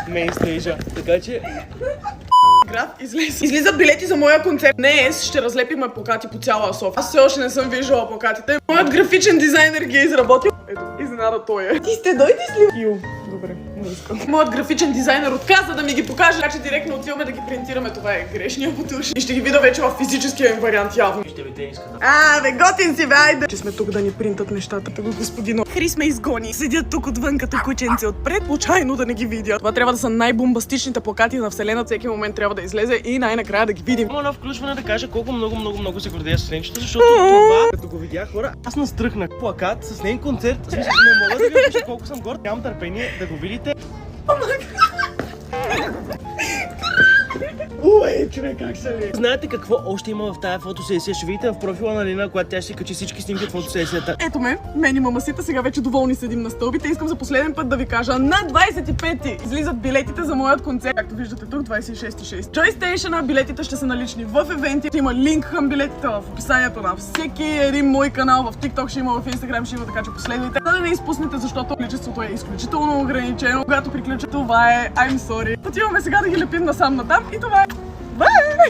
мейнстейджа. Така че... Град, излизат билети за моя концерт. Днес ще разлепиме плакати по цяла София. Аз все още не съм виждала плакатите. Моят графичен дизайнер ги е изработил. Ето, изненада той е. Ти сте дойдеш ли? Ю, добре, не искам. Моят графичен дизайнер отказа да ми ги покаже, така че директно отиваме да ги принтираме. Това е грешния бутуш. И ще ги видя вече в физическия им вариант явно. Ще ви тениската. Бе, готин си, бе, айде! Че сме тук да ни принтат нещата, тъго господино. Хрис ме изгони. Седят тук отвън като кученци отпред, случайно да не ги видят. Това трябва да са най-бомбастичните плакати на вселената. Всеки момент трябва да излезе и най-накрая да ги видим. Има едно включване да кажа колко много се гордея с Ленчето, защото това, като го видях хора, аз настръхнах. Плакат с нейн концерт. В смисъл, не мога да ви опиша колко съм горд. Нямам търпение да го видите. Уе, човек, как са ли? Знаете какво още има в тази фотосесия? Ще видите в профила на Лина, когато тя ще качи всички снимки от фотосесията. Ето ме, мен и мамасита, сега вече доволни седим на стълбите. Искам за последен път да ви кажа, на 25-ти излизат билетите за моят концерт. Както виждате тук, 26.6. Joystation, билетите ще са налични в евенти. Ще има линк към билетите в описанието на всеки един мой канал. В TikTok ще има, в Instagram ще има, така че последвайте. За да не изпуснете, защото количеството е изключително ограничено. Когато приключи, това е I'm sorry. Отиваме сега да ги лепим насам натам и това е. Бай!